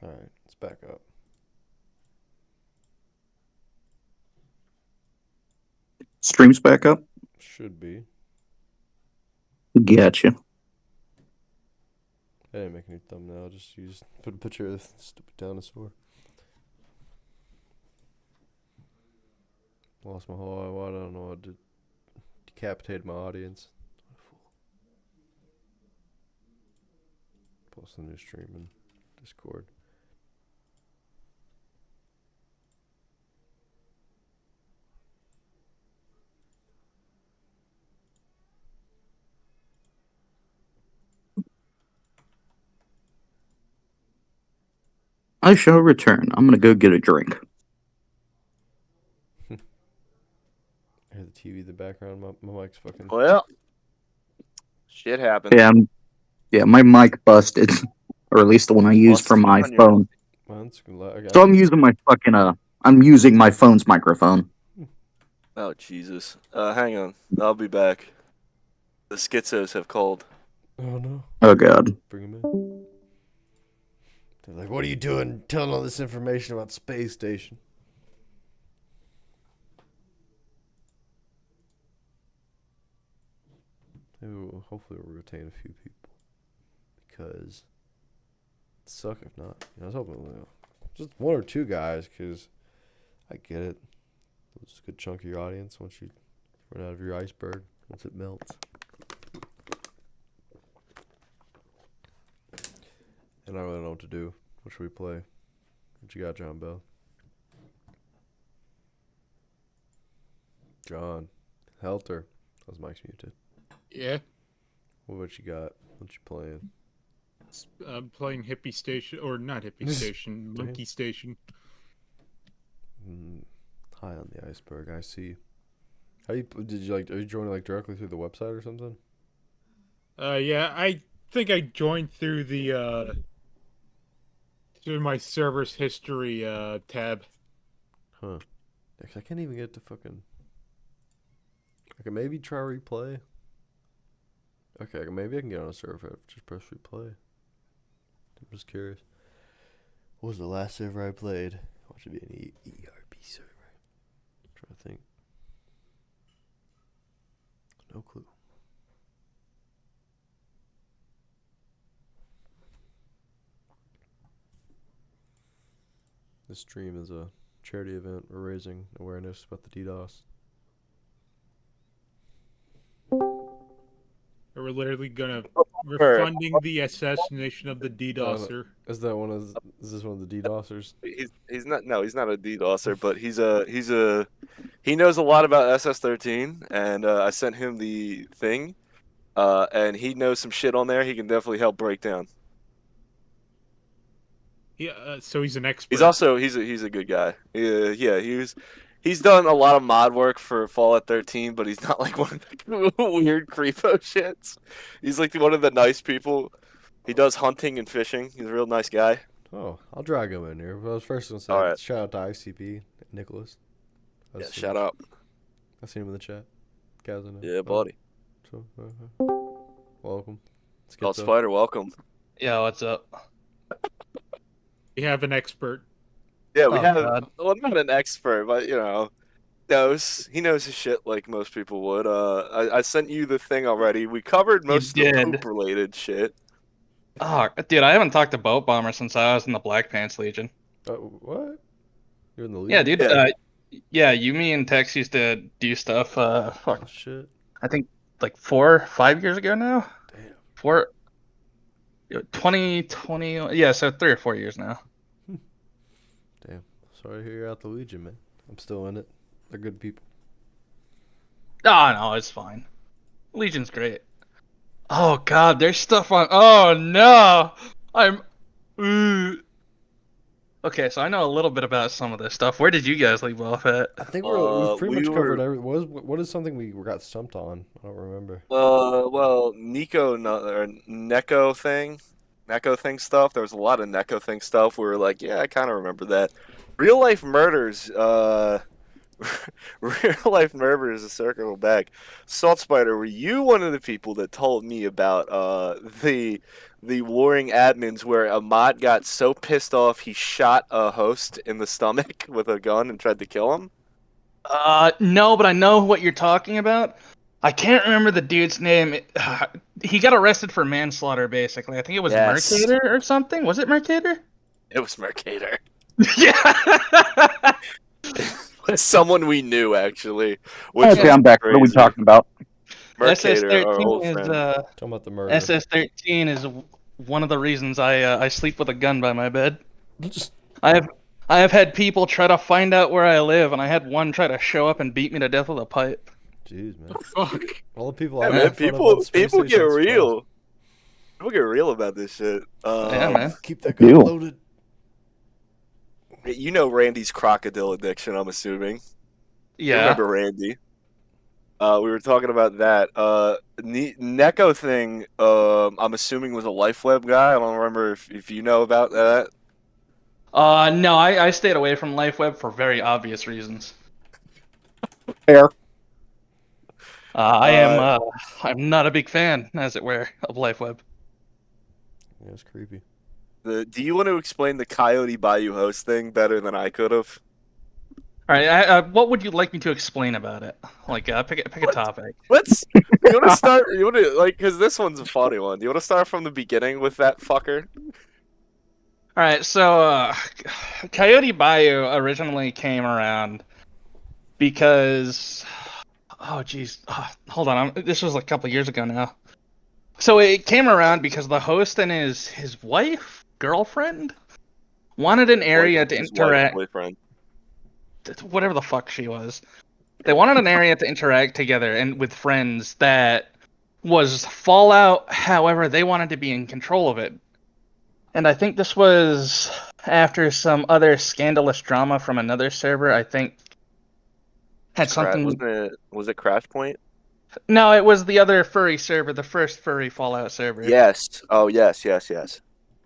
Alright, it's back up. Streams back up. Should be. Gotcha. I didn't make a new thumbnail, just put a picture of the stupid dinosaur. Lost my whole I don't know, I decapitated my audience. Post a new stream in Discord. I shall return. I'm gonna go get a drink. I hear the TV in the background. My mic's fucking. Well, shit happens. Yeah, my mic busted, or at least the one I use for my phone. So I'm using my I'm using my phone's microphone. Oh Jesus! Hang on, I'll be back. The schizos have called. Oh no! Oh God! Bring him in. They're like, "What are you doing? Telling all this information about space station?" Ooh, hopefully we'll retain a few people because it'd suck if not. I was hoping just one or two guys because I get it. It's a good chunk of your audience once you run out of your iceberg once it melts. And I don't really know what to do. What should we play? What you got, John Bell? John. Helter. How's Mike's muted? Yeah. What you got? What you playing? I'm playing Hippie Station, or not Hippie Station, Monkey Station. High on the iceberg, I see. Are you joining directly through the website or something? Yeah, I think I joined through the, through my server's history, tab. Huh. Actually, I can't even get to fucking... I can maybe try replay. Okay, maybe I can get on a server. Just press replay. I'm just curious. What was the last server I played? What should be an ERP server? I'm trying to think. No clue. This stream is a charity event. We're raising awareness about the DDoS. We're literally we're funding the assassination of the DDoSer. Is this one of the DDoSers? He's not. No, he's not a DDoSer, but he knows a lot about SS13, and I sent him the thing, and he knows some shit on there. He can definitely help break down. Yeah, so he's an expert. He's a good guy. Yeah, he's done a lot of mod work for Fallout 13, but he's not like one of the weird creepo shits. He's like one of the nice people. He does hunting and fishing. He's a real nice guy. Oh, I'll drag him in here. But I was first going to say, right. Shout out to ICP, Nicholas. Yeah, shout out. I seen him in the chat. Guys, I know. Yeah, buddy. So, welcome. Spider, welcome. Yeah, what's up? We have an expert. Yeah, we have. Well, not an expert, but he knows his shit like most people would. I sent you the thing already. We covered most of the poop-related shit. Oh, dude, I haven't talked to Boat Bomber since I was in the Black Pants Legion. What? You're in the Legion? Yeah, dude. Yeah, you, me, and Tex used to do stuff. Fuck. Shit. I think like 4 or 5 years ago now. Damn. 2020. Yeah, so 3 or 4 years now. Damn. Sorry to hear you're out the Legion, man. I'm still in it. They're good people. Oh, no, it's fine. Legion's great. Oh, God, there's stuff on... Oh, no! Okay, so I know a little bit about some of this stuff. Where did you guys leave off at? I think we've pretty much covered everything. What is something we got stumped on? I don't remember. Well, Neko thing stuff. There was a lot of Neko thing stuff. We were like, yeah, I kind of remember that. Real life murders. Real life murders. A circle back. Salt Spider, were you one of the people that told me about the the warring admins where a mod got so pissed off he shot a host in the stomach with a gun and tried to kill him? No, but I know what you're talking about. I can't remember the dude's name. He got arrested for manslaughter, basically. I think it was Yes. Mercator or something. Was it Mercator? It was Mercator. Yeah. Someone we knew, actually. Okay, I'm back. What are we talking about? Mercator, our old SS-13 friend. is Talking about the murder. SS-13 is one of the reasons I sleep with a gun by my bed. I have had people try to find out where I live, and I had one try to show up and beat me to death with a pipe. Jeez, man. Fuck. All the people Yeah, I man, made fun of on Space people get Station Express. real. People get real about this shit. Yeah, man. Keep that gun Ew. loaded. You know Randy's crocodile addiction, I'm assuming. You Yeah. remember Randy? We were talking about that. Neko thing, I'm assuming was a LifeWeb guy. I don't remember if you know about that. No, I stayed away from LifeWeb for very obvious reasons. Fair. I'm not a big fan, as it were, of LifeWeb. Yeah, it's creepy. Do you want to explain the Coyote Bayou host thing better than I could have? All right, what would you like me to explain about it? Like, pick a topic. You want to start? You want to because this one's a funny one. You want to start from the beginning with that fucker? All right, so Coyote Bayou originally came around because, hold on, this was a couple years ago now. So it came around because the host and his wife, girlfriend, wanted an area to interact. Boyfriend. Whatever the fuck she was. They wanted an area to interact together and with friends that was Fallout. However, they wanted to be in control of it. And I think this was after some other scandalous drama from another server. I think had something. Was it Crash Point? No, it was the other furry server, the first furry Fallout server. Yes. Oh, yes.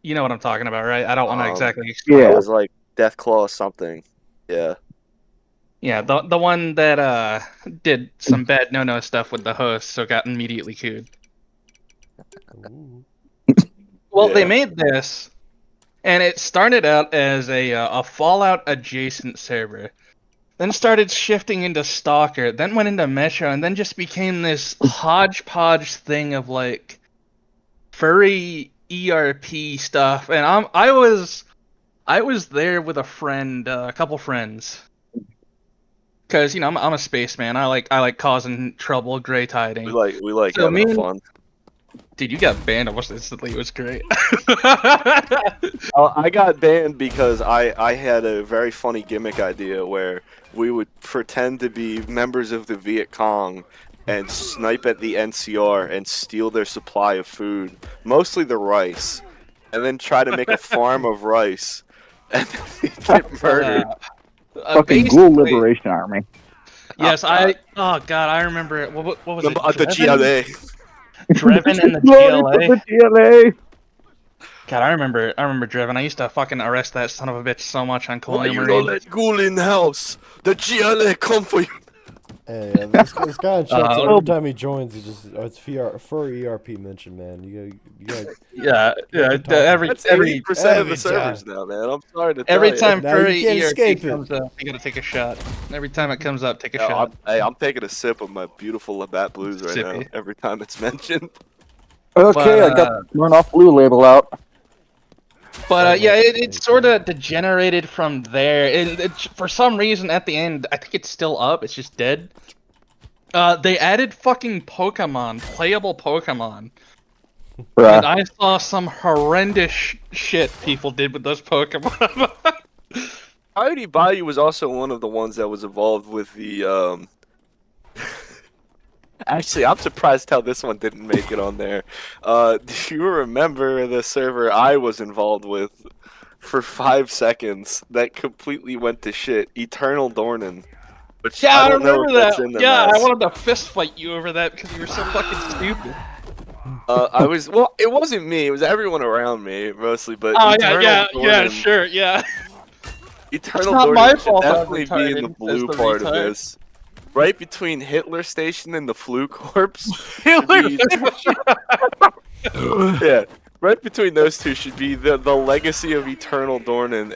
You know what I'm talking about, right? I don't want to exactly. Yeah. It was like Deathclaw something. Yeah. Yeah, the one that did some bad no stuff with the host, so got immediately queued. Ooh. Well, Yeah. they made this, and it started out as a Fallout adjacent server, then started shifting into Stalker, then went into Metro, and then just became this hodgepodge thing of like furry ERP stuff. And I was there with a friend, a couple friends. Because I'm a spaceman. I like causing trouble, gray tiding. We like So having fun. Dude, you got banned almost instantly. It was great. I got banned because I had a very funny gimmick idea where we would pretend to be members of the Viet Cong and snipe at the NCR and steal their supply of food, mostly the rice, and then try to make a farm of rice and then get murdered. Fucking Ghoul Liberation Army. Yes, oh god, I remember it. What was it? The GLA. Dreven and the Glory for GLA. the GLA. God, I remember Dreven. I used to fucking arrest that son of a bitch so much on Why Colonial you Marine. don't let Ghoul in the house? The GLA come for you. Hey, this guy in chat said every time he joins, it's furry ERP mention, man. You gotta Yeah. That's Every 80% of the every servers time. now, man. I'm sorry to tell every you. time Now you furry can't escape ERP it. comes up, you gotta take a shot. Every time it comes up, take a Yo, shot. I'm taking a sip of my beautiful Labatt Blues right now. Sippy. Every time it's mentioned. Okay, But, I got the Turn Off Blue label out. But yeah, it sort of degenerated from there. It for some reason at the end, I think it's still up. It's just dead. They added fucking Pokemon, playable Pokemon, and Bruh. I saw some horrendous shit people did with those Pokemon. Coyote Bayou was also one of the ones that was involved with the. Actually, I'm surprised how this one didn't make it on there. Do you remember the server I was involved with for 5 seconds that completely went to shit? Eternal Dornan. Which Yeah, I don't know remember if that's that. in the Yeah, I mess. wanted to fist fight you over that because you were so fucking stupid. It wasn't me. It was everyone around me mostly. But Oh Eternal Dornan, sure, yeah. Eternal not my Dornan should fault I'm definitely be in the retarded, blue says the part of retard. this. Right between Hitler Station and the Flu Corps. Yeah, Right between those two should be the legacy of Eternal Dornan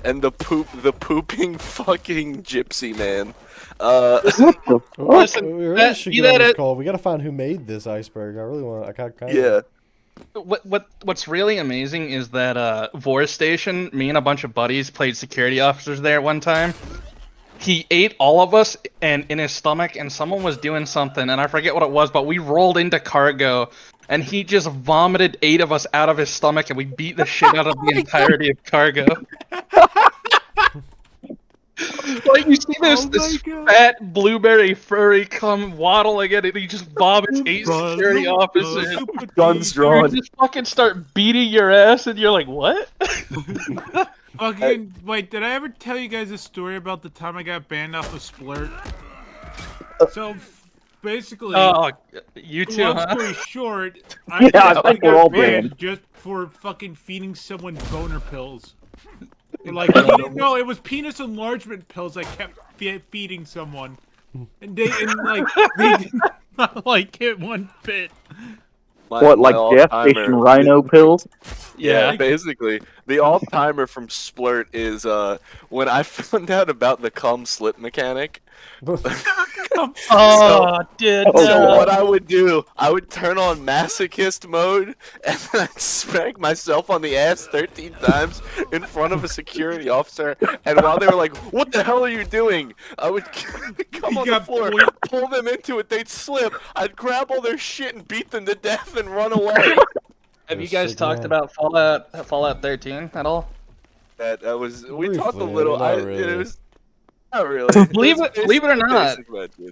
and the pooping fucking gypsy man. What the Listen, we really that- should be get on that this it- call. We gotta find who made this iceberg. I really want. I kind of. Yeah. What's really amazing is that Vor Station, me and a bunch of buddies played security officers there one time. He ate all of us and in his stomach, and someone was doing something, and I forget what it was, but we rolled into cargo, and he just vomited 8 of us out of his stomach, and we beat the shit out of the entirety of cargo. Like, you see this fat blueberry furry come waddling in, and he just vomits 8 security officers. Guns You drawn. just fucking start beating your ass, and you're like, what? Fucking wait, did I ever tell you guys a story about the time I got banned off of Splurt? So basically, Oh, you too, long huh? story short, Yeah, I basically think we're got all banned banned. just for fucking feeding someone boner pills. Like, no, it was penis enlargement pills I kept feeding someone, and they did not like it one bit. What, like gas station rhino pills? Yeah, basically. The all-timer from Splurt is when I found out about the cum slip mechanic. Oh, dude. So what I would do, I would turn on masochist mode, and then I'd spank myself on the ass 13 times in front of a security officer, and while they were like, "What the hell are you doing?" I would come on the floor, pull them into it, they'd slip, I'd grab all their shit and beat them to death and run away. Have you guys talked about Fallout 13 at all? That was we Briefly, talked a little. not It really. was not really. Believe it or not.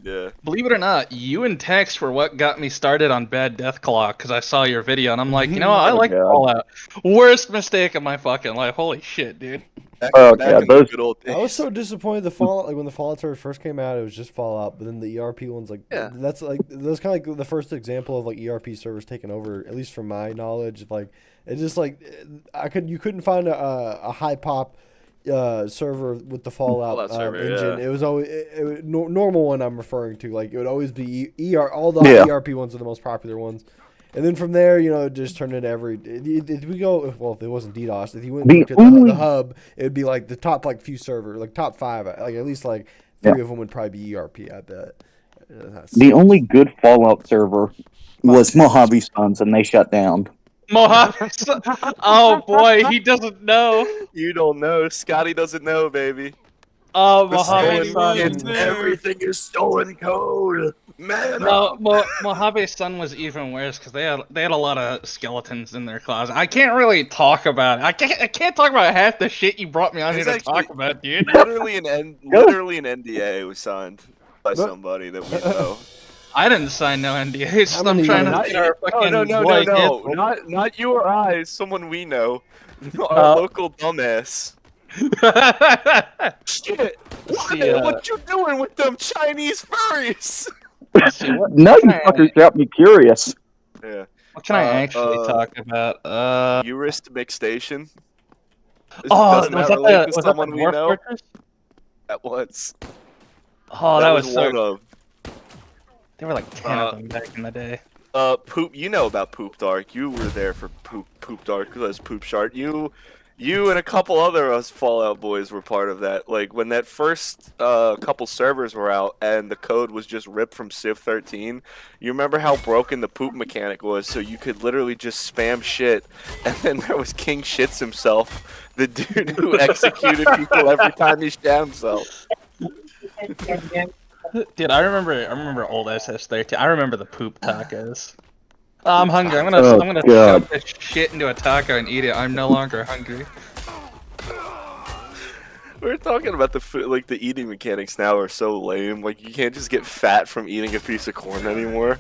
Yeah. Believe it or not, you and Tex were what got me started on Bad Deathclaw, because I saw your video and I'm like, you know what, I like God. Fallout. Worst mistake of my fucking life. Holy shit, dude. Back Oh, in yeah, the those- good old days. I was so disappointed the Fallout, like when the Fallout server first came out, it was just Fallout, but then the ERP ones, like, Yeah. that's kind of like the first example of like ERP servers taking over, at least from my knowledge. Like, it just like you couldn't find a high pop server with the Fallout server, engine. yeah. It was always normal one I'm referring to. Like, it would always be all the Yeah. ERP ones are the most popular ones. And then from there, it just turned into every. If we go, well, if it wasn't DDoS, if you went and looked at the hub, it would be like the top few servers, like top 5, like at least like 3 of them would probably be ERP. I bet. The only good Fallout server was Mojave Suns, and they shut down. Mojave. Oh boy, he doesn't know. You don't know. Scotty doesn't know, baby. Oh, The Mojave stolen Sun. kids, everything is stolen code. Man, No, Mojave Sun was even worse because they had a lot of skeletons in their closet. I can't really talk about it. I can't talk about half the shit you brought me on here It's to talk actually- about, dude. literally an NDA was signed by somebody that we know. I didn't sign no NDAs. How I'm many- trying to Not get you. our fucking No. Not you or I. Someone we know. Our local dumbass. Shit. What you doing with them Chinese furries? Now you fuckers got me curious. Yeah. What can I actually talk about? Eurist McStation. Oh, Doesn't was that that relate the to was that the someone we Dwarf know? Fortress? That was. Oh, that was one so. of. There were like 10 of them back in the day. Poop. You know about Poop Dark. You were there for Poop Dark. That's Poop Shard. You and a couple other us Fallout boys were part of that. Like when that first couple servers were out and the code was just ripped from Civ 13. You remember how broken the poop mechanic was? So you could literally just spam shit, and then there was King Shits himself, the dude who executed people every time he shat himself. Dude, I remember old SS13. I remember the poop tacos. Oh, I'm hungry. I'm gonna God. shove this shit into a taco and eat it. I'm no longer hungry. We're talking about the food, like the eating mechanics now are so lame. Like you can't just get fat from eating a piece of corn anymore.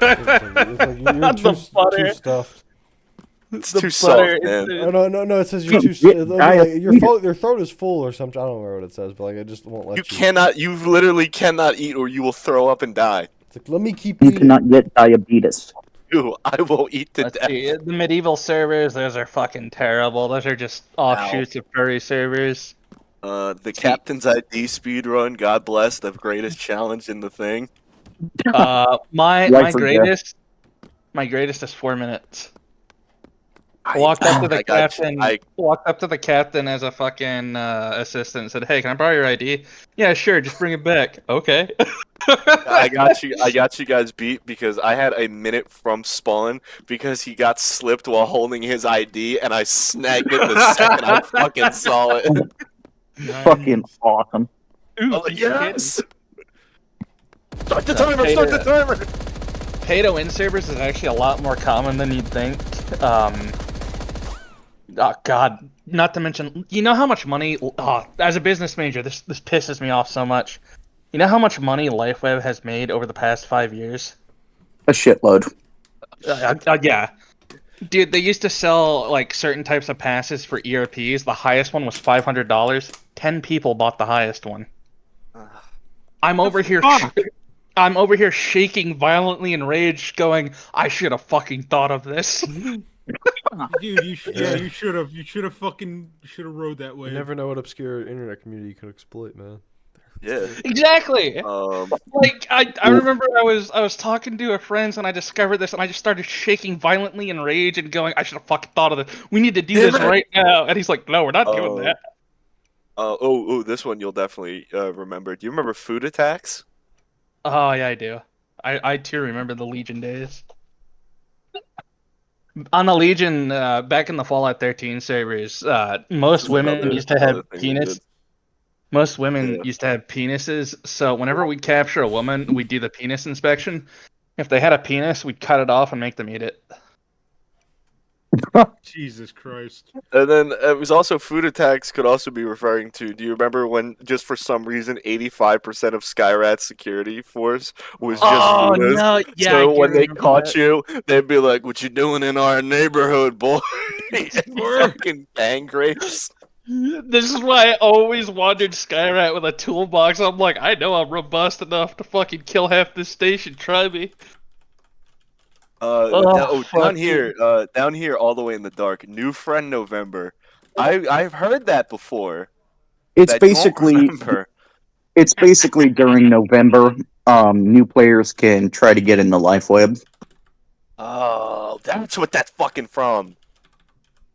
It's like you're too stuffed. It's The too butter soft, man. is- Oh, no, it says you're too. Yeah, It'll be I- like your throat is full or something. I don't remember what it says, but like it just won't let you. You literally cannot eat or you will throw up and die. It's like, let me keep You eating. cannot get diabetes. Ew, I will eat to Let's death. see. The medieval servers, those are fucking terrible. Those are just offshoots of furry servers. The Captain's ID speedrun, God bless, the greatest challenge in the thing. My Life or death. greatest is 4 minutes. Walked up to the I got you. captain. Walked up to the captain as a fucking assistant and said, "Hey, can I borrow your ID?" Yeah, sure. Just bring it back. Okay. I got you. I got you guys beat because I had a minute from spawn because he got slipped while holding his ID, and I snagged it the second I fucking saw it. Fucking awesome. Ooh, Oh, he's yes. Start the No, timer. Start the timer. Pay to win servers is actually a lot more common than you'd think. Oh god, not to mention, you know how much money? As a business major, this pisses me off so much. You know how much money LifeWeb has made over the past 5 years? A shitload. Yeah. Dude, they used to sell like certain types of passes for ERPs. The highest one was $500. 10 people bought the highest one. I'm over here. I'm over here shaking violently in rage, going, "I should have fucking thought of this." Dude, you should have. You should have rode that way. You never know what obscure internet community you can exploit, man. Yeah. Exactly. Like I remember I was talking to a friend and I discovered this and I just started shaking violently in rage and going, "I should have fucking thought of this. We need to do this right now." And he's like, "No, we're not doing that." This one you'll definitely remember. Do you remember food attacks? Oh yeah, I do. I too remember the Legion days. On the Legion, back in the Fallout 13 servers, most women used to have penis. Most women used to have penises, so whenever we capture a woman, we do the penis inspection. If they had a penis, we'd cut it off and make them eat it. Jesus Christ. And then it was also food attacks could also be referring to. Do you remember when just for some reason 85% of Skyrat's security force was just fooders? No, yeah. So when they caught you, they'd be like, "What you doing in our neighborhood, boy?" And fucking bang grapes. This is why I always wandered Skyrat with a toolbox. I'm like, I know I'm robust enough to fucking kill half this station. Try me. Down here, all the way in the dark. New friend November. I've heard that before. It's basically during November. New players can try to get in the LifeWeb. Oh, that's what that's fucking from.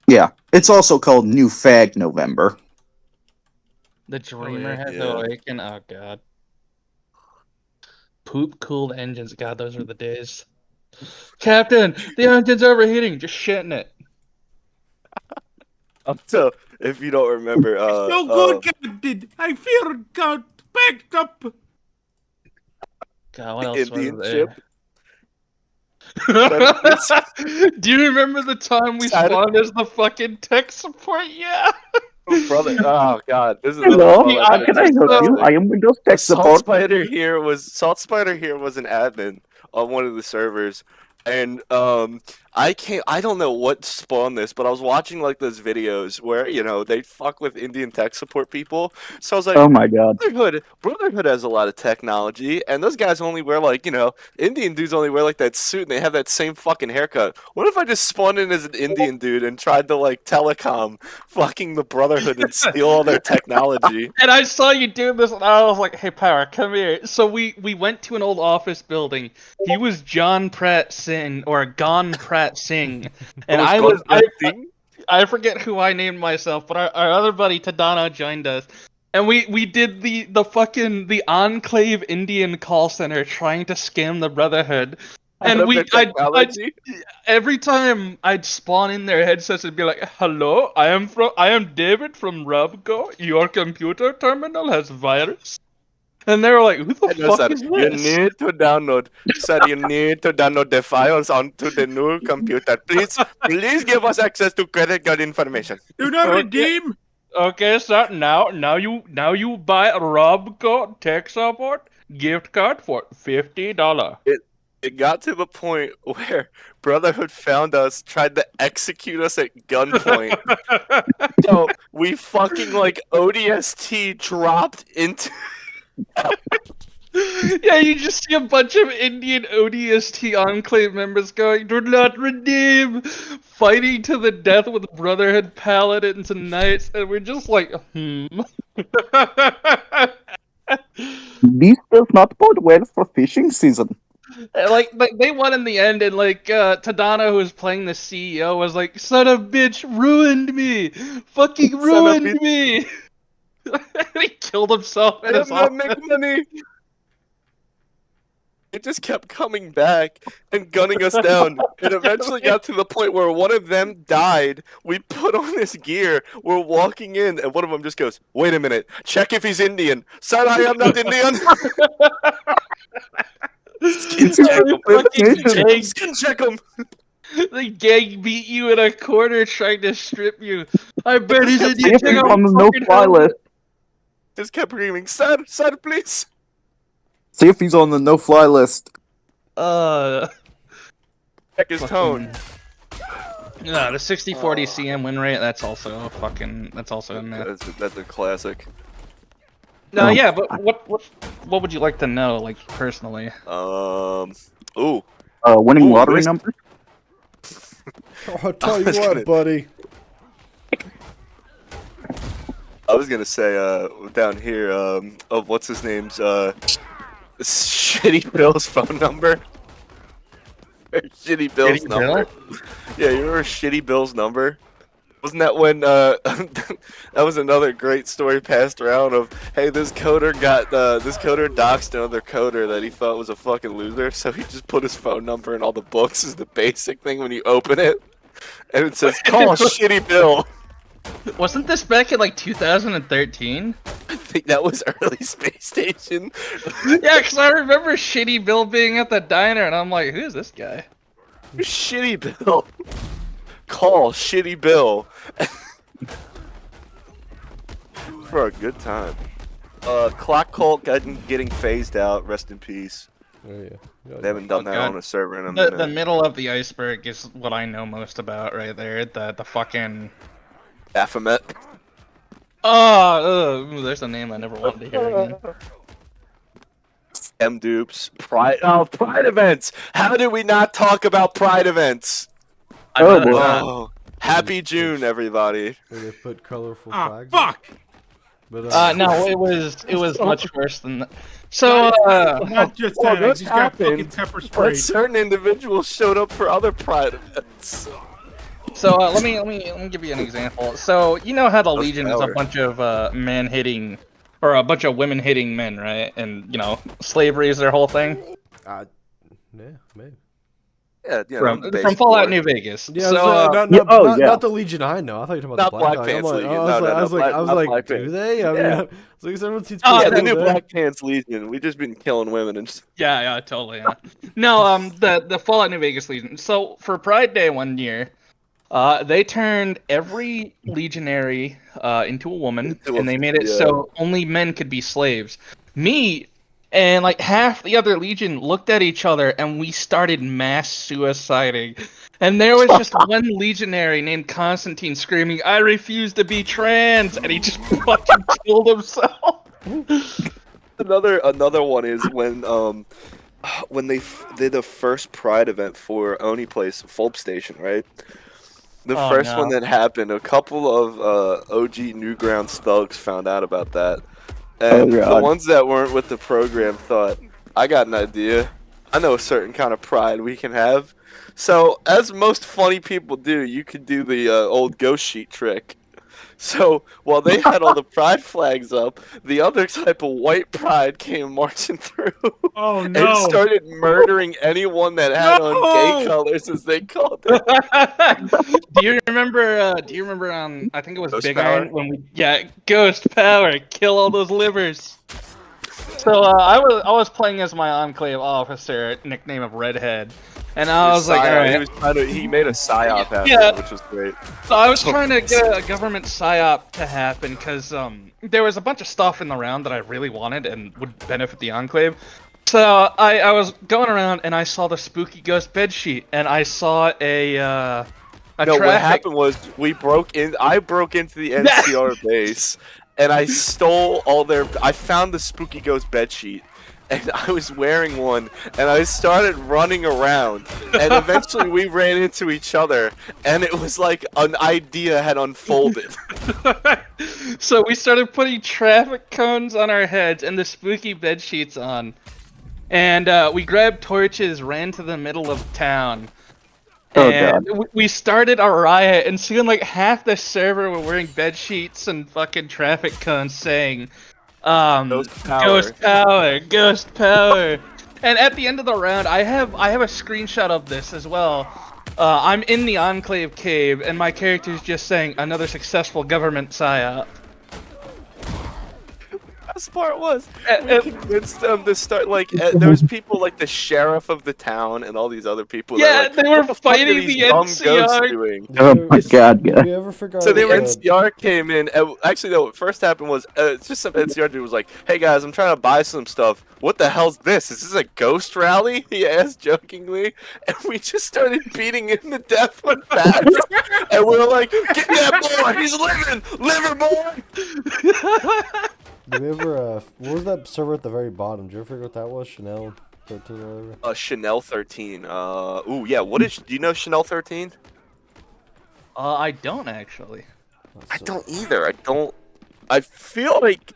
Yeah, it's also called New Fag November. The Dreamer has awakened. Oh god. Poop cooled engines. God, those are the days. Captain, the engine's overheating. Just shitting it. So, if you don't remember, so good, Captain. I feel got backed up. God, what else Indian was ship. there? Do you remember the time we spawned as the fucking tech support? Yeah. Oh, brother. Oh god. This is Hello, how can I help you? I am Windows Tech Support. Salt Spider here was an admin on one of the servers. And I don't know what spawned this, but I was watching like those videos where, you know, they fuck with Indian tech support people. So I was like, oh my god. Brotherhood has a lot of technology, and those guys only wear like, you know, Indian dudes only wear like that suit and they have that same fucking haircut. What if I just spawned in as an Indian dude and tried to like telecom fucking the Brotherhood and steal all their technology? And I saw you doing this and I was like, "Hey Power, come here." So we went to an old office building. He was John Pratt Singh or Gon Pratt Singh. And I forget who I named myself, but our other buddy Tadano joined us. And we did the Enclave Indian call center trying to scam the Brotherhood. And every time I'd spawn in their headsets and be like, "Hello, I am David from Rubco. Your computer terminal has virus." And they were like, "Who the fuck is this?" You need to download the files onto the new computer. Please give us access to credit card information. Do not redeem. Okay, sir. Now you buy a Robco tech support gift card for $50. It got to the point where Brotherhood found us, tried to execute us at gunpoint. So we fucking like ODST dropped into. Yeah, you just see a bunch of Indian ODST Enclave members going, "Do not redeem," fighting to the death with Brotherhood paladins and knights, and we're just like, This does not bode well for fishing season. Like they won in the end, and like Tadano, who was playing the CEO, was like, "Son of a bitch, ruined me, fucking ruined me." He killed himself in his office. Make money. It just kept coming back and gunning us down. It eventually got to the point where one of them died. We put on this gear. We're walking in, and one of them just goes, "Wait a minute. Check if he's Indian." "Sir, I am not Indian." Skin check him. Skin check him. The gang beat you in a corner trying to strip you. I bet he's Indian. If he's on the no-fly list. Just kept screaming, "Sir, sir, please." See if he's on the no-fly list. Check his tone. Yeah, the 60-40 CM win rate. That's also in there. That's a classic. No, yeah, but what would you like to know, like personally? Ooh. Winning lottery number. I'll tell you what, buddy. I was gonna say, down here, of what's his name's, Shitty Bill's phone number. Shitty Bill's number. Yeah, you remember Shitty Bill's number? Wasn't that when, that was another great story passed around of, hey, this coder doxed another coder that he thought was a fucking loser, so he just put his phone number in all the books as the basic thing when you open it. And it says, "Call Shitty Bill." Wasn't this back in like 2013? I think that was early Space Station. Yeah, because I remember Shitty Bill being at the diner, and I'm like, who's this guy? Shitty Bill. Call Shitty Bill. For a good time. Clock Cult getting phased out. Rest in peace. Oh yeah. They haven't done that on a server in a minute. The middle of the iceberg is what I know most about right there. The fucking... Baphomet. Oh, there's a name I never wanted to hear again. M-dupes. Pride events! How did we not talk about Pride events? Oh, Happy June, everybody. Where they put colorful flags. Fuck! But, no, it was much worse than that. So, Not just that, I just got fucking pepper sprayed. But certain individuals showed up for other Pride events. So let me give you an example. So you know how the Legion is a bunch of men hitting, or a bunch of women hitting men, right? And you know slavery is their whole thing. yeah, maybe. Yeah, From Fallout New Vegas. Yeah, so, not the Legion I know. I thought you were talking about Not the Black Black Pants. Pants Legion. I was like, do Pants. they? I mean, Yeah. it's like everyone seems the new Black Pants Legion. We've just been killing women and. Yeah, totally. Yeah. No, the Fallout New Vegas Legion. So for Pride Day one year, they turned every legionary into a woman, and they made it so only men could be slaves. Me and like half the other Legion looked at each other, and we started mass suiciding. And there was just one legionary named Constantine screaming, "I refuse to be trans," and he just fucking killed himself. Another one is when they did the first Pride event for Oni Place, Fulp Station, right? The first one that happened, a couple of OG Newgrounds thugs found out about that. And the ones that weren't with the program thought, I got an idea. I know a certain kind of pride we can have. So, as most funny people do, you could do the old ghost sheet trick. So, while they had all the pride flags up, the other type of white pride came marching through. Oh no! And started murdering anyone that had on gay colors, as they called it. Do you remember on I think it was Ghost Big Power? Iron when Ghost Power, kill all those livers. So I was playing as my Enclave officer, nickname of Redhead. And I was like, alright. He made a psyop happen, which was great. So I was trying to get a government psyop to happen because there was a bunch of stuff in the round that I really wanted and would benefit the Enclave. So I was going around and I saw the spooky ghost bedsheet and I saw a what happened was I broke into the NCR base and I stole I found the spooky ghost bedsheet. And I was wearing one, and I started running around, and eventually we ran into each other, and it was like an idea had unfolded. So we started putting traffic cones on our heads and the spooky bed sheets on, and we grabbed torches, ran to the middle of town. Oh, And we started a riot, and soon like half the server were wearing bed sheets and fucking traffic cones saying, Ghost power. Ghost power, ghost power. And at the end of the round, I have a screenshot of this as well. I'm in the Enclave cave, and my character's just saying, another successful government psyop. Best part was we convinced them to start like there was people like the sheriff of the town and all these other people. Yeah, that, like, they were what the fuck are fighting these the dumb NCR. ghosts doing? Oh my god, Did yeah. we ever figure out? So the NCR came in. Actually, no. What first happened was it's just some NCR dude was like, "Hey guys, I'm trying to buy some stuff. What the hell's this? Is this a ghost rally?" He asked jokingly, and we just started beating him to death with bats. And we were like, "Get that boy! He's living, liver boy!" Did we ever? What was that server at the very bottom? Did you ever figure out what that was? Chanel 13 or whatever. Chanel 13. Ooh, yeah. What is? Do you know Chanel 13? I don't actually. I don't either. I don't. I feel like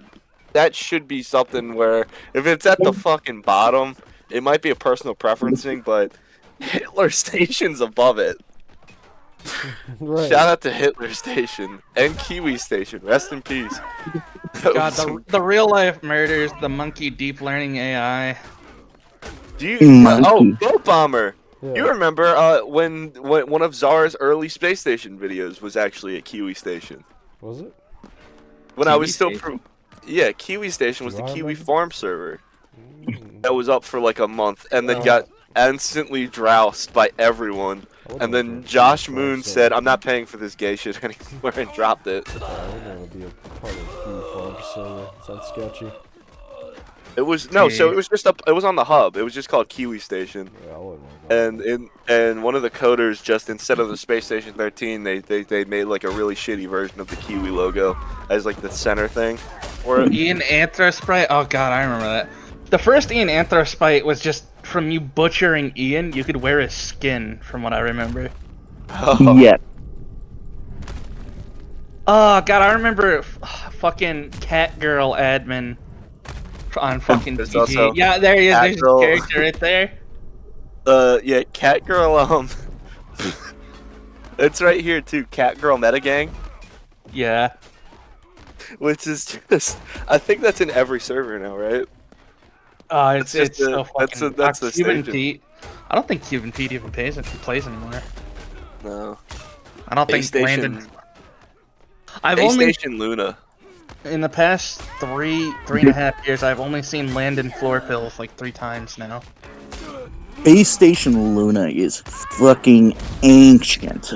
that should be something where if it's at the fucking bottom, it might be a personal preference thing, but Hitler Station's above it. Right. Shout out to Hitler Station and Kiwi Station. Rest in peace. God, the real life murders, the monkey deep learning AI. Do you? Monkey. Oh, Boat Bomber. Yeah. You remember when one of Czar's early space station videos was actually a Kiwi Station? Was it? When I Kiwi was still Station? Yeah, Kiwi Station was the Do I Kiwi remember? farm server Mm. that was up for like a month and then got instantly droused by everyone. I wouldn't And wanna then be a Josh farm Moon server. said, "I'm not paying for this gay shit anymore," and dropped it. I wouldn't want to be a part of the farm server. Sounds sketchy. It was no, so it was just up. It was on the hub. It was just called Kiwi Station. Yeah, I wouldn't want to. And one of the coders just instead of the Space Station 13, they made like a really shitty version of the Kiwi logo as like the center thing. Or Ian Anthrospite? Oh god, I remember that. The first Ian Anthrospite was just from you butchering Ian, you could wear his skin, from what I remember. Yeah. Oh god, I remember fucking Cat Girl admin on fucking There's PG. also Yeah, there he is. Cat There's his Girl. character right there. Yeah, Catgirl. It's right here too. Catgirl Metagang, Yeah. which is just. I think that's in every server now, right? It's just so a- fucking. that's the Cuban station. Pete. I don't think Cuban Pete even plays anymore. No. I don't Base think Station. Landon. I've Base only Station Luna. in the past three and a half years, I've only seen Landon floor pills like 3 times now. Base Station Luna is fucking ancient.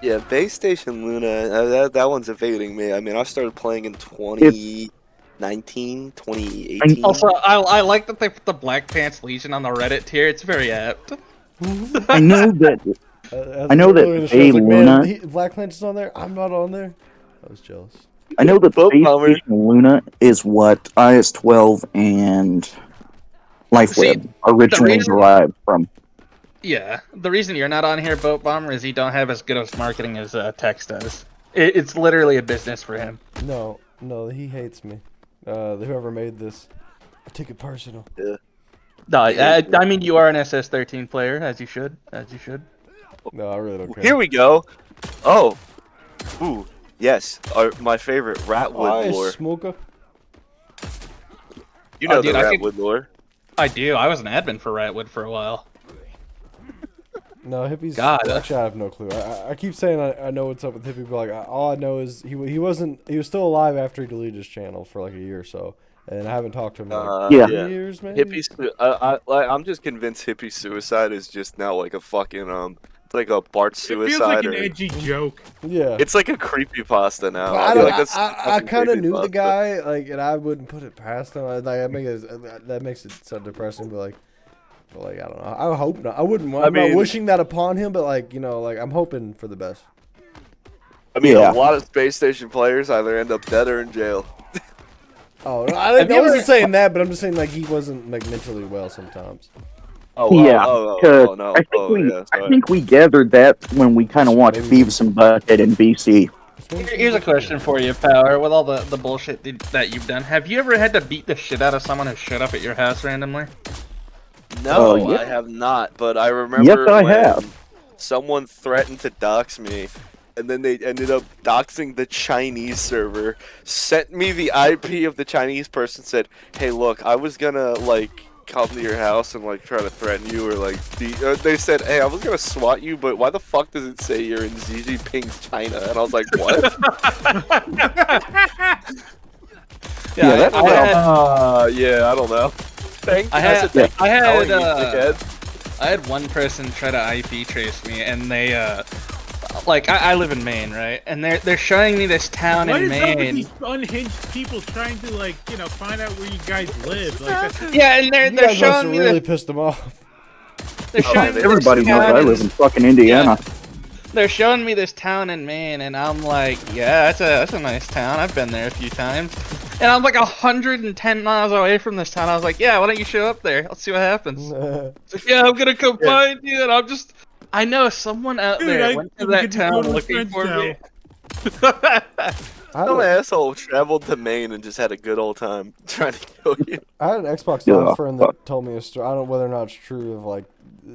Yeah, Base Station Luna. That one's evading me. I mean, I started playing in 2019, 2018. Also, I like that they put the Black Pants Legion on the Reddit tier. It's very apt. I know that. As I know that earlier in the show, Bay I was like, man, Luna- Black Plankton's on there. I'm not on there. I was jealous. I know that Boat Space Bomber. Station Luna is what IS-12 and LifeWeb originally reason- derived from. Yeah, the reason you're not on here, Boat Bomber, is you don't have as good of marketing as Tex does. It's literally a business for him. No, he hates me. Whoever made this, I take it personal. No, I mean you are an SS13 player, as you should. No, I really don't care. Here we go. Oh. Ooh. Yes. My favorite Ratwood lore. Smoker. You know dude, the I Ratwood lore. I do. I was an admin for Ratwood for a while. No, Hippies. God. Actually, I have no clue. I keep saying I know what's up with Hippie, but like all I know is he was still alive after he deleted his channel for like a year or so, and I haven't talked to him in like Yeah. 2 years maybe. I'm just convinced hippie suicide is just now like a fucking it's like a Bart It feels suicide. like an or- edgy joke. Yeah. It's like a creepypasta now. But feel like that's I fucking kind of knew the creepypasta. guy, like, and I wouldn't put it past him. That makes it so depressing, but I don't know. I hope not. I wouldn't. I'm not mean- wishing that upon him, but like I'm hoping for the best. I mean, Yeah. a lot of space station players either end up dead or in jail. Oh, no, I Have you wasn't ever- saying that, but I'm just saying like he wasn't like mentally well sometimes. Oh, Yeah, Oh, because no. I think Oh, yeah. I Sorry. think we gathered that when we kind of watched Maybe. Beavis and Butthead in BC. Here's a question for you, Power. With all the bullshit that you've done, have you ever had to beat the shit out of someone who showed up at your house randomly? No, yeah. I have not. But I remember Yes, I when have. someone threatened to dox me, and then they ended up doxing the Chinese server. Sent me the IP of the Chinese person. Said, "Hey, look, I was gonna like come to your house and like try to threaten you, or like they said, hey, I was gonna swat you, but why the fuck does it say you're in Xi Jinping's China?" And I was like, what? Yeah, yeah, I don't know. I had one person try to IP trace me, and they like I live in Maine, right? And they're showing me this town in Maine. What is up with these unhinged people trying to like find out where you guys live? Like, yeah, and they're showing me really pissed them off. They're showing me everybody this knows town I live in fucking Indiana. Yeah. They're showing me this town in Maine, and I'm like, yeah, that's a nice town. I've been there a few times. And I'm like 110 miles away from this town. I was like, yeah, why don't you show up there? Let's see what happens. It's like, yeah, I'm gonna come find you, and I know someone out there went to that town looking for me. Some asshole traveled to Maine and just had a good old time trying to kill you. I had an Xbox Live friend that told me a story. I don't know whether or not it's true. Of like,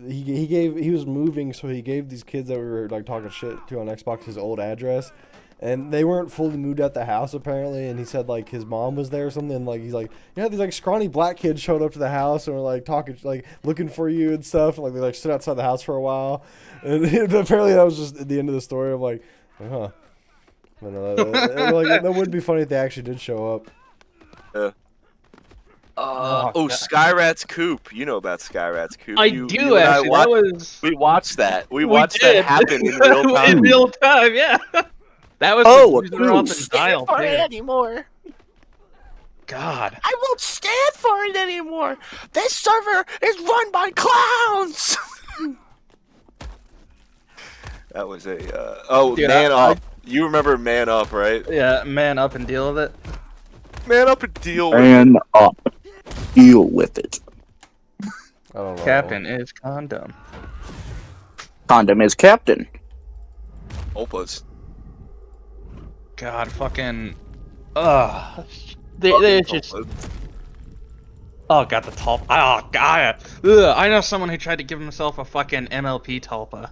he was moving, so he gave these kids that we were like talking shit to on Xbox his old address, and they weren't fully moved out the house apparently. And he said like his mom was there or something. And, like he's like, yeah, these like scrawny black kids showed up to the house and were like talking, like looking for you and stuff. And, like they like stood outside the house for a while, and apparently that was just the end of the story. I'm like, huh. But no, that would be funny if they actually did show up. Yeah. Skyrat's Coop. You know about Skyrat's Coop. I do actually. We watched that. We watched that happen in real time. In real time, yeah. That was won't stand for it anymore. God. I won't stand for it anymore. This server is run by clowns. That was a Dude, Man Up. You remember Man Up, right? Yeah, man up and deal with it. Man up and deal with it. Man up. Deal with it. I don't know. Captain is condom. Condom is captain. Opus. God, fucking. They're just. Oh, got the talpa. Oh, God. Ugh, I know someone who tried to give himself a fucking MLP talpa.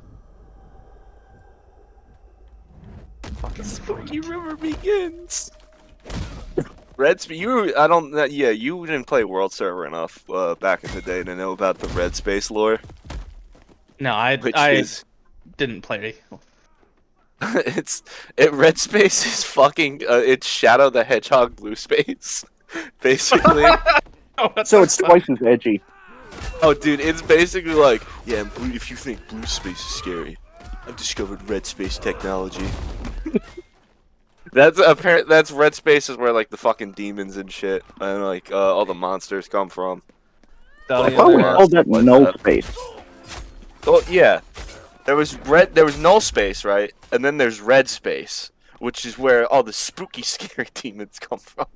Fucking Spooky River begins. Red Space. You didn't play World Server enough back in the day to know about the Red Space lore. No, I didn't play. Red Space is fucking. It's Shadow the Hedgehog Blue Space, basically. So it's twice as edgy. Oh, dude, it's basically like, yeah, if you think Blue Space is scary, I've discovered Red Space technology. That's apparent. That's Red Space is where like the fucking demons and shit and like all the monsters come from. Why would we call that null space? Oh yeah, there was null space, right? And then there's red space, which is where all the spooky, scary demons come from.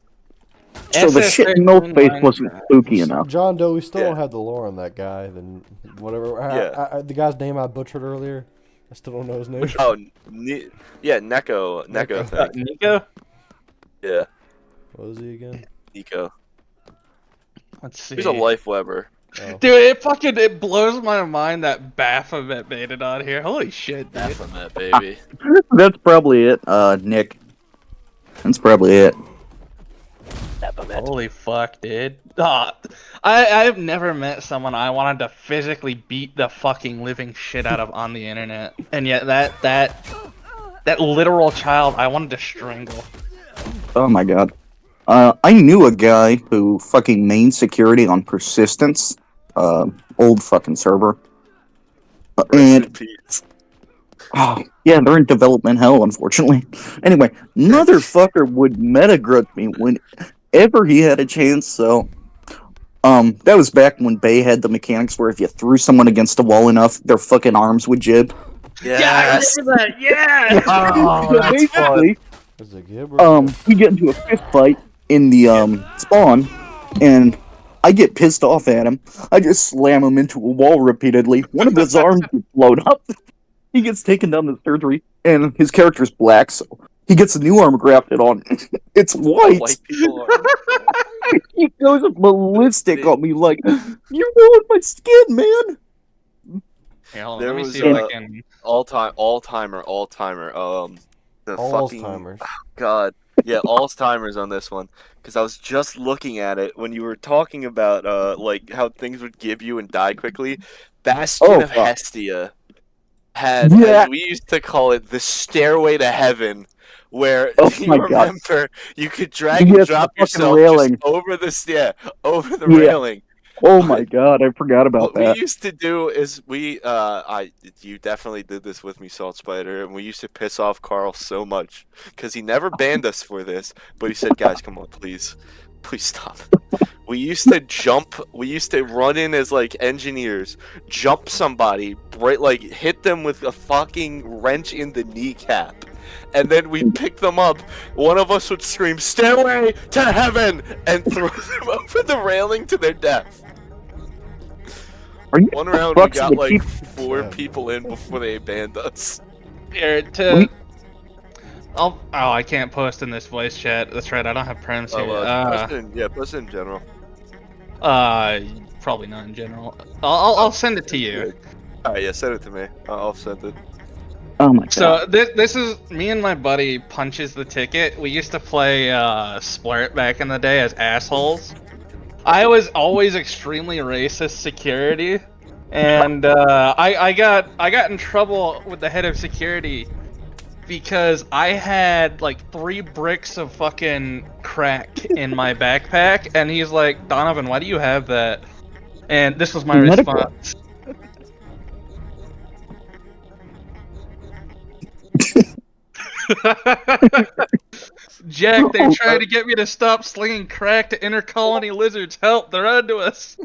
So the shit in null space wasn't spooky enough. John Doe, we still don't have the lore on that guy. Then whatever. The guy's name I butchered earlier. I still don't know his name. Oh, Neko thing. Nico? Yeah. What was he again? Nico. Let's see. He's a life Weber. Oh. Dude, it blows my mind that Baphomet made it on here. Holy shit, dude. Baphomet, baby. That's probably it, Nick. That's probably it. Holy fuck, dude. I've never met someone I wanted to physically beat the fucking living shit out of on the internet. And yet that literal child I wanted to strangle. Oh my god. I knew a guy who fucking mained security on Persistence. Old fucking server. And oh, yeah, they're in development hell, unfortunately. Anyway, motherfucker would metagrudge me whenever he had a chance, so... that was back when Bay had the mechanics where if you threw someone against a wall enough, their fucking arms would jib. Yes. Yeah, I remember that, yeah! So basically, we get into a fist fight in the, spawn, and I get pissed off at him. I just slam him into a wall repeatedly. One of his arms gets blown up. He gets taken down to surgery, and his character's black, so he gets a new arm grafted on. It's white. White people are. He goes ballistic on me like, you ruined my skin, man. Yeah, hold on, There let me was see if I can. all timer. The fucking Alzheimer's. God, yeah, Alzheimer's on this one because I was just looking at it when you were talking about like how things would give you and die quickly. Bastion Oh, of fuck. Hestia had, Yeah. and we used to call it the Stairway to Heaven, where Oh you my god. remember you could drag and Yes, the drop fucking yourself railing. just over over the Yeah. railing. Oh my god, I forgot about What we that. used to do is you definitely did this with me, Salt Spider, and we used to piss off Carl so much because he never banned us for this, but he said, "Guys, come on, please stop." We used to jump. We used to run in as like engineers, jump somebody, like hit them with a fucking wrench in the kneecap, and then we'd pick them up. One of us would scream, "Stairway to heaven!" and throw them over the railing to their death. Are you One round we fucks got that like keep- 4 people in before they banned us. Here, We- oh, I can't post in this voice chat. That's right, I don't have prems here. Post it in general. Probably not in general. I'll send it to you. Alright, yeah, send it to me. I'll send it. Oh my god. So this is me and my buddy Punches the Ticket. We used to play Splurt back in the day as assholes. I was always extremely racist security, and I got in trouble with the head of security because I had like 3 bricks of fucking crack in my backpack, and he's like, "Donovan, why do you have that?" And this was my Medical. response. Jack, they're trying to get me to stop slinging crack to intercolony lizards. Help, they're onto us.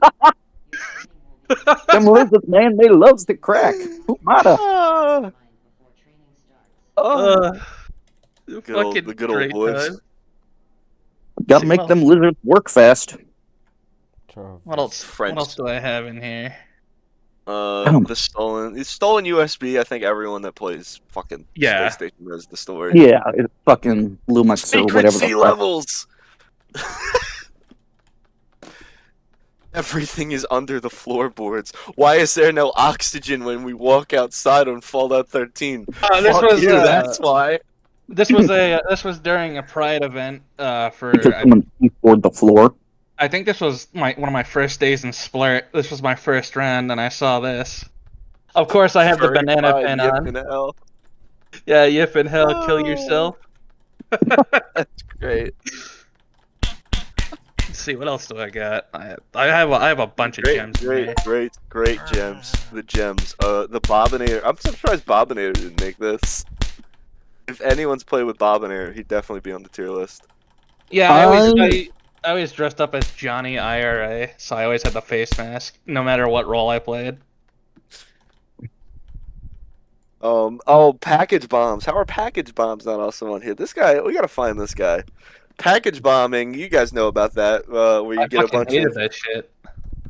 Them lizards, man, they loves the crack. Who might've? The good old boys. time. Gotta See, make well- them lizards work fast. What else? French. What else do I have in here? The stolen USB. I think everyone that plays fucking Yeah. Space Station knows the story. Yeah, it fucking Lumix or Secret whatever sea the fuck. levels. Everything is under the floorboards. Why is there no oxygen when we walk outside on Fallout 13? This Fuck was you, that's why. this was during a Pride event for Just someone keyboard the floor. I think this was one of my first days in Splurt. This was my first round, and I saw this. Of course, I have the Furry banana pride, pin yip on. in hell. Yeah, yip in hell, kill yourself. That's great. Let's see, what else do I got? I have a bunch of gems. in here. Great gems. The gems. The Bobbinator. I'm surprised Bobbinator didn't make this. If anyone's played with Bobbinator, he'd definitely be on the tier list. Yeah, I always dressed up as Johnny IRA, so I always had the face mask, no matter what role I played. Package bombs. How are package bombs not also on here? This guy, we gotta find this guy. Package bombing, you guys know about that, where you I get a fucking bunch hated of. that shit.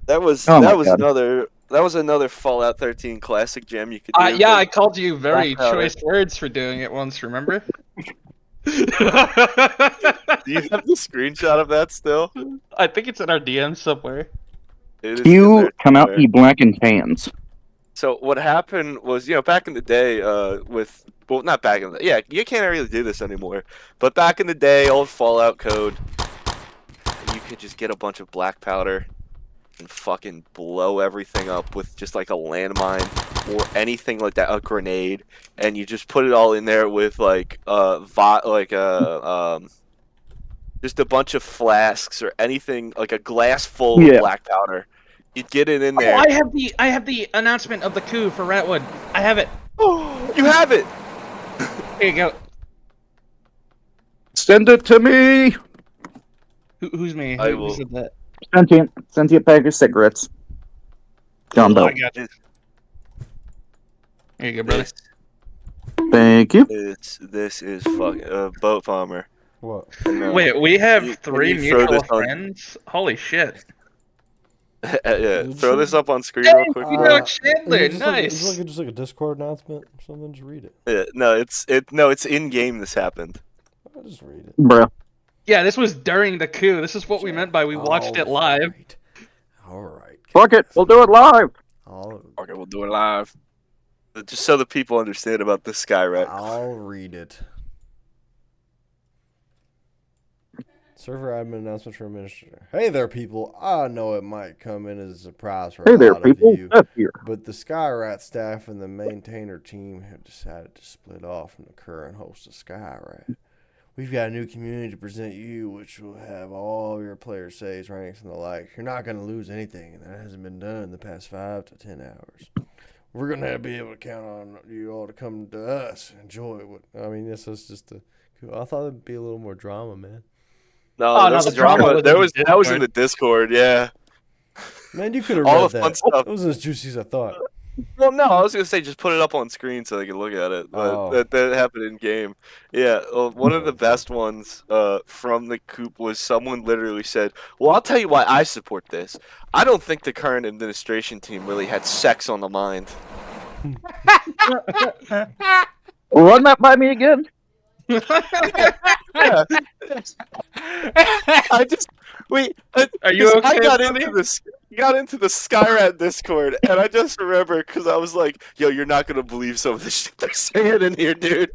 That was Oh my God. another Fallout 13 classic gem you could do. Yeah, I called you very Black powder. choice words for doing it once, remember? Do you have the screenshot of that still? I think it's in our DM somewhere. It is in You there come out somewhere. ye blackened hands. So what happened was, back in the day, not back in the yeah, you can't really do this anymore. But back in the day, old Fallout code, you could just get a bunch of black powder and fucking blow everything up with just like a landmine or anything like that, a grenade, and you just put it all in there with like just a bunch of flasks or anything like a glass full Yeah. of black powder. You'd get it in there. Oh, I have the announcement of the coup for Ratwood. I have it. You have it. Here you go. Send it to me! Who's me? I Who will- said that? Sentient pack of cigarettes. John Oh, Bell. I got you. Here you go, brother. Thank you. This is fucking boat bomber. What? And, Wait, we have you- 3 when you throw mutual this on- friends? Holy shit. yeah, throw this up on screen Hey, real quick. you know Chandler, Is it nice. just like a Discord announcement or something? Just read it. Yeah, no, it's in game. This happened. I'll just read it. Bruh. Yeah, this was during the coup. This is what we meant by we watched it live. All right. Fuck it, guys. we'll do it live. Okay, we'll do it live. Just so the people understand about this Skyrat. I'll read it. Server admin announcement for administrator. Hey there, people. I know it might come in as a surprise for Hey a there, lot people. of you, Up here. but the Skyrat staff and the maintainer team have decided to split off from the current host of Skyrat. We've got a new community to present you, which will have all your player saves, rankings, and the like. You're not going to lose anything, and that hasn't been done in the past 5 to 10 hours. We're going to be able to count on you all to come to us and enjoy it. I mean, this is just a cool. I thought it'd be a little more drama, man. No, there's the drama. drama was That was in the Discord, yeah. Man, you could have All read the that. fun stuff. It wasn't as juicy as I thought. Well, no, I was gonna say just put it up on screen so they can look at it. But Oh. that happened in game. Yeah, one of the best ones from the coop was someone literally said, "Well, I'll tell you why I support this. I don't think the current administration team really had sex on the mind." Run that by me again. Yeah. Are you okay, I got buddy? into this. Got into the Skyrat Discord, and I just remember because I was like, "Yo, you're not gonna believe some of the shit they're saying in here, dude."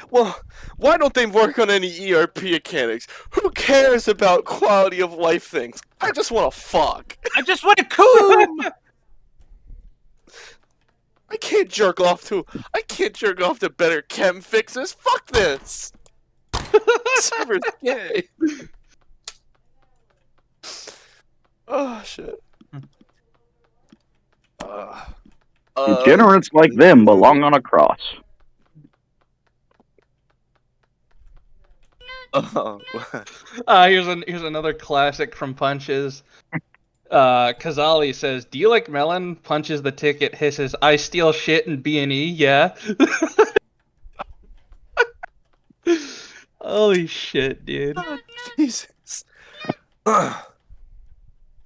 Well, why don't they work on any ERP mechanics? Who cares about quality of life things? I just want to fuck. I just want to coom. I can't jerk off to better chem fixes. Fuck this. Server's gay. Oh shit. Degenerates like them belong on a cross. Here's another classic from Punches. Kazali says, "Do you like melon?" Punches the ticket, hisses, "I steal shit in B&E, yeah." Holy shit, dude. Jesus.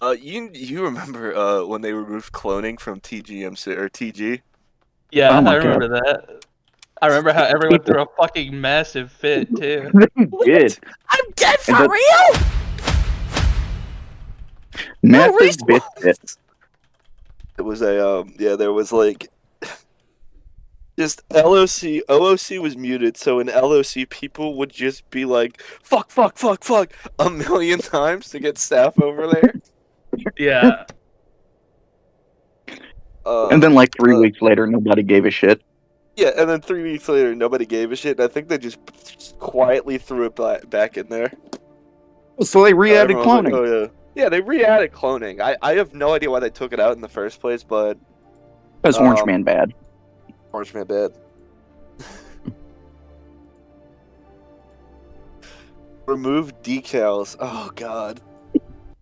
You remember when they removed cloning from TGMC or TG? Yeah, Oh my I remember that. I remember how everyone threw a fucking massive fit too. They did. I'm dead for And real. Massive biscuit. It was a there was like just LOC OOC was muted, so in LOC people would just be like fuck a million times to get staff over there. Yeah. And then like 3 weeks later, nobody gave a shit. Yeah, and then 3 weeks later, nobody gave a shit. And I think they just quietly threw it back in there. So they re-added Everyone was cloning. like, oh, yeah. Yeah, they re-added cloning. I have no idea why they took it out in the first place, but That's Orange Man bad. Orange Man bad. Remove decals. Oh god.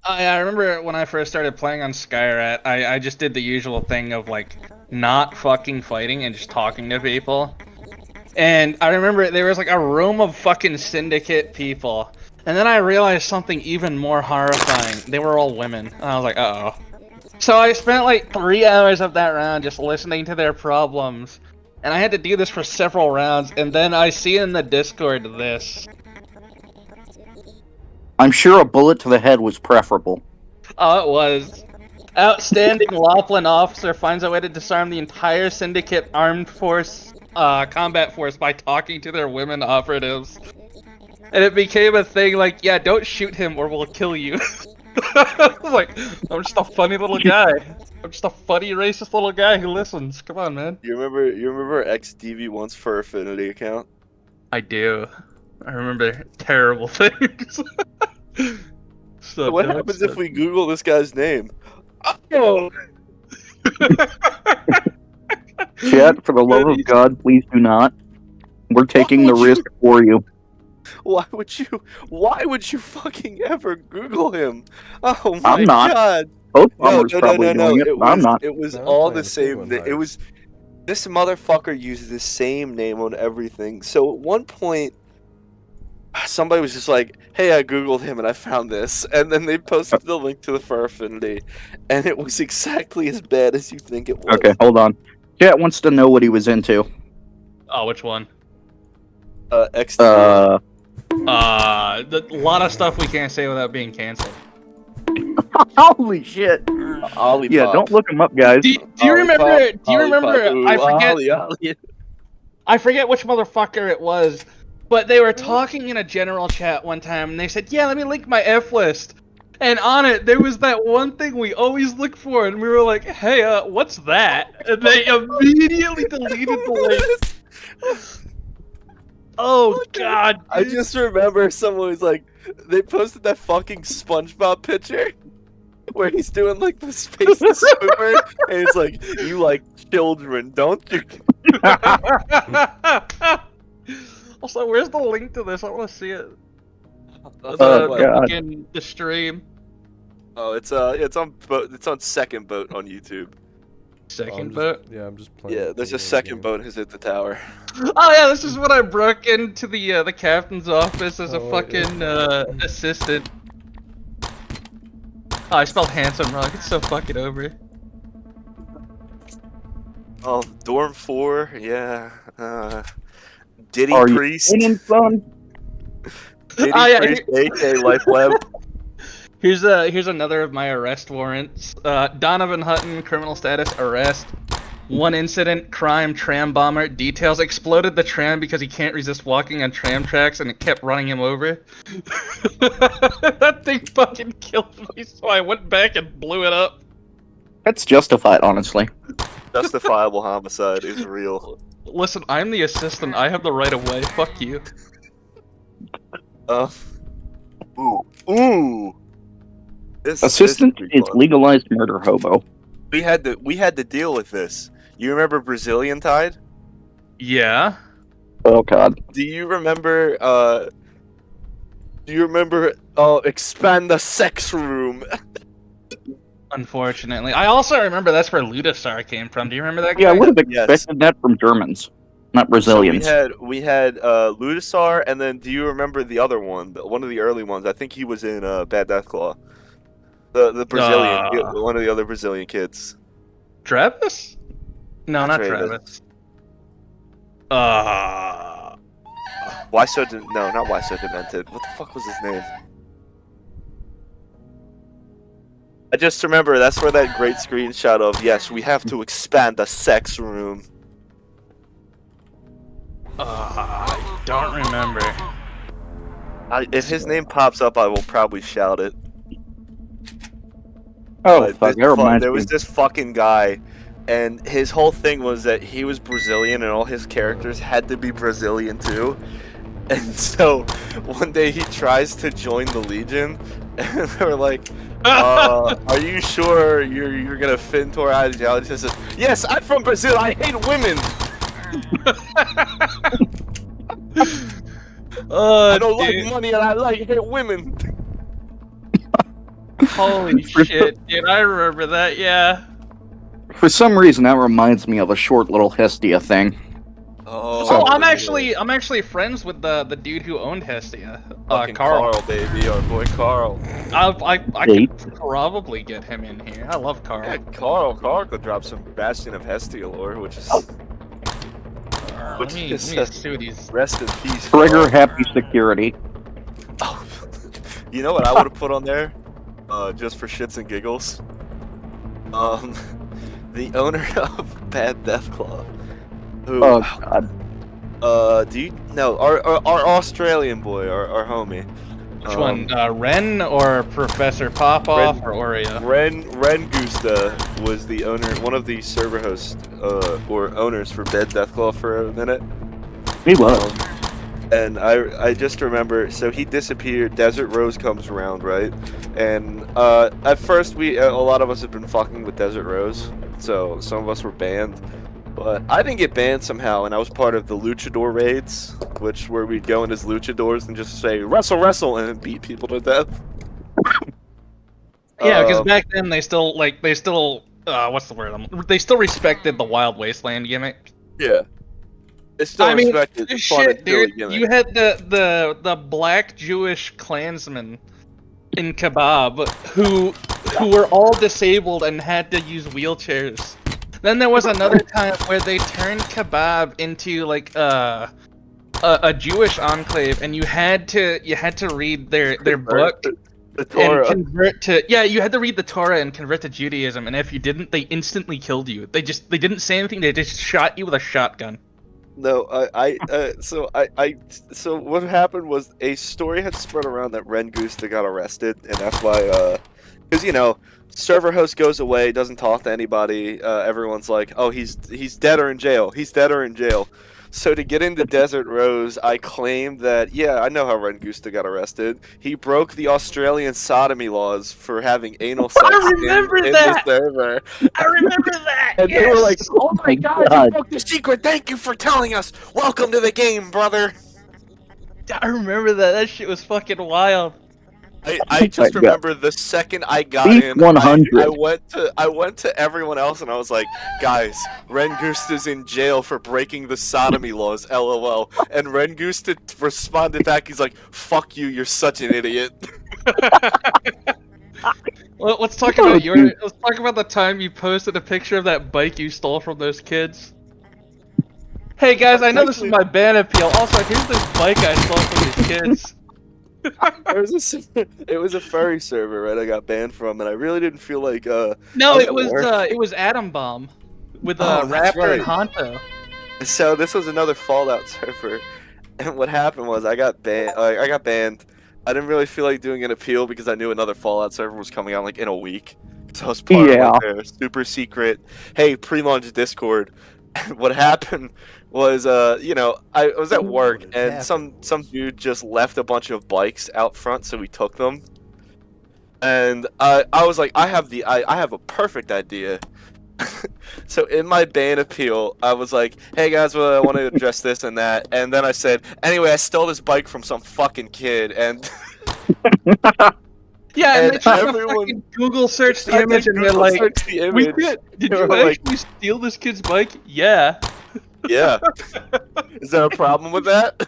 I remember when I first started playing on Skyrat, I just did the usual thing of like not fucking fighting and just talking to people. And I remember there was like a room of fucking syndicate people. And then I realized something even more horrifying. They were all women. And I was like, uh-oh. So I spent like 3 hours of that round just listening to their problems. And I had to do this for several rounds. And then I see in the Discord this. I'm sure a bullet to the head was preferable. Oh, it was. Outstanding Laplin officer finds a way to disarm the entire syndicate armed force, combat force by talking to their women operatives. And it became a thing like, yeah, don't shoot him or we'll kill you. I was like, I'm just a funny little guy. I'm just a funny racist little guy who listens. Come on, man. You remember XDV1's Fur Affinity account? I do. I remember terrible things. So What happens if we Google this guy's name? Oh! Chat, for the love of God, please do not. We're taking the risk for you. Why would you fucking ever Google him? Oh my I'm not. god. Both bombers probably doing it. I'm not. It was No, I'm all playing the the same. Penguin It was this motherfucker uses the same name on everything. So at one point, somebody was just like, "Hey, I googled him and I found this," and then they posted the link to the Fur Affinity, and it was exactly as bad as you think it was. Okay, hold on. Chat wants to know what he was into. Oh, which one? XD. A lot of stuff we can't say without being canceled. Holy shit! Ollie Yeah, Pop. don't look him up, guys. Do you remember? Do you remember? Ooh, I forget. Ollie. I forget which motherfucker it was, but they were talking in a general chat one time, and they said, "Yeah, let me link my F list." And on it, there was that one thing we always look for, and we were like, "Hey, what's that?" And they immediately deleted the link. Oh God! I just remember someone was like, they posted that fucking SpongeBob picture where he's doing like the space to swimmer, and it's like, you like children, don't you? Also, where's the link to this? I want to see it. God. In the stream. Oh, it's on Second Boat on YouTube. Second I'm boat. just, yeah, I'm just playing. Yeah, there's the a second game. boat who's at the tower. Oh yeah, this is when I broke into the captain's office as a Oh, fucking assistant. Oh, I spelled handsome wrong. It's so fucking over. Oh, Dorm 4, yeah. Diddy Are you Priest. singing, son? Diddy Oh, yeah, Priest, AK Life Lab. Here's another of my arrest warrants. Donovan Hutton, criminal status, arrest. One incident, crime, tram bomber. Details: exploded the tram because he can't resist walking on tram tracks and it kept running him over. That thing fucking killed me, so I went back and blew it up. That's justified, honestly. Justifiable homicide is real. Listen, I'm the assistant. I have the right of way. Fuck you. Ooh. This Assistant is is fun. legalized murder hobo. We had to deal with this. You remember Brazilian Tide? Yeah. Oh god. Do you remember expand the sex room? Unfortunately, I also remember that's where Ludasar came from. Do you remember that guy? Yeah, I would have Yes. expected that from Germans, not Brazilians. So we had Ludasar, and then do you remember the other one? One of the early ones. I think he was in Bad Deathclaw. The Brazilian, one of the other Brazilian kids. Travis? No, not Travis. Travis. Why so? No, not why so demented. What the fuck was his name? I just remember that's where that great screenshot of yes, we have to expand the sex room. I don't remember. If his name pops up, I will probably shout it. Oh, But fuck, that reminds there me. was this fucking guy, and his whole thing was that he was Brazilian, and all his characters had to be Brazilian too. And so one day he tries to join the Legion, and they're like, "Are you sure you're gonna fit into our ideology?" He says, "Yes, I'm from Brazil. I hate women. I don't like money, and I hate women." Holy shit, dude! I remember that. Yeah. For some reason, that reminds me of a short little Hestia thing. Oh, I'm actually friends with the dude who owned Hestia. Fucking Carl. baby, our boy Carl. I could probably get him in here. I love Carl. Yeah, Carl could drop some Bastion of Hestia lore, which is Let me see what he's. rest in peace. Trigger Carl. happy security. Oh, you know what I would have put on there, just for shits and giggles. The owner of Bad Deathclaw. Who? Oh god. Do you know our Australian boy, our homie? Which one? Ren or Professor Popoff or Oreo? Ren Gusta was the owner, one of the server hosts, or owners for Bad Deathclaw for a minute. He was. And I just remember, so he disappeared. Desert Rose comes around, right? And at first a lot of us had been fucking with Desert Rose, so some of us were banned. But I didn't get banned somehow, and I was part of the Luchador raids, where we'd go in as Luchadors and just say wrestle, wrestle, and beat people to death. Yeah, because back then they still what's the word? They still respected the Wild Wasteland gimmick. Yeah. It's still respected. Fun Shit, and silly dude. gimmick. You had the black Jewish Klansmen in Kebab who were all disabled and had to use wheelchairs. Then there was another time where they turned kebab into like a Jewish enclave, and you had to read their book The and Torah. convert to you had to read the Torah and convert to Judaism, and if you didn't, they instantly killed you. They didn't say anything. They just shot you with a shotgun. No, so what happened was a story had spread around that Ren Gusta got arrested, and that's why, because server host goes away, doesn't talk to anybody. Everyone's like, oh, he's dead or in jail. He's dead or in jail. So to get into Desert Rose, I claimed that, yeah, I know how Ren Gusta got arrested. He broke the Australian sodomy laws for having anal sex in the server. I remember that. And they were like, oh my god, God. you broke the secret. Thank you for telling us. Welcome to the game, brother. I remember that. That shit was fucking wild. I just God. remember the second I got Beef in, 100. I went to everyone else and I was like, guys, Ren Gusta's in jail for breaking the sodomy laws, lol. And Ren Gusta responded back, he's like, fuck you, you're such an idiot. Well, let's talk about let's talk about the time you posted a picture of that bike you stole from those kids. Hey guys, I know this is my ban appeal. Also, here's this bike I stole from these kids. It was a furry server, right? I got banned from, and I really didn't feel like No, I it was Atom Bomb with Oh, that's Raptor and right. Honto. So this was another Fallout server, and what happened was I got banned. I didn't really feel like doing an appeal because I knew another Fallout server was coming out like in a week. So I was part of like their super secret, hey, pre-launch Discord. And what happened was, I was at work What is and some dude just left a bunch of bikes out front, so we took them. And I was like, I have a perfect idea. So in my ban appeal, I was like, hey guys, well, I want to address this and that. And then I said, anyway, I stole this bike from some fucking kid. And Yeah, and And they tried to everyone- fucking Google search the I image, did and they're Google like, search the "We image. could. Did They you were like- actually steal this kid's bike?" Yeah. yeah. Is there a problem with that?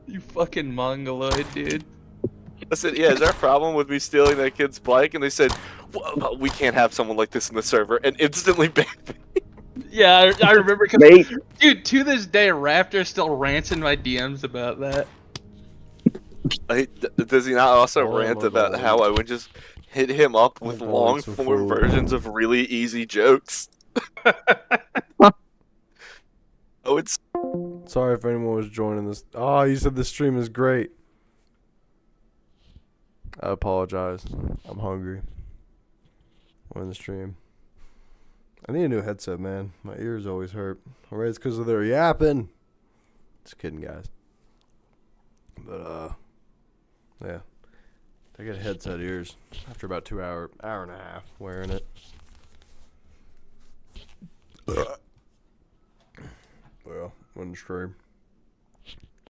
You fucking mongoloid, dude. I said, yeah, is there a problem with me stealing that kid's bike? And they said, well, we can't have someone like this in the server, and instantly banned me. Yeah, I remember. Cause, Mate, dude, to this day, Raptor still rants in my DMs about that. Does he not also Oh rant my about God. how I would just hit him up with I'm going some long-form food. versions of really easy jokes? Oh, it's Sorry if anyone was joining this. Oh, you said the stream is great. I apologize. I'm hungry. We're in the stream. I need a new headset, man. My ears always hurt. Alright, it's because of their yapping. Just kidding, guys. But, yeah. I get headset ears after about hour and a half wearing it. Well, on the stream.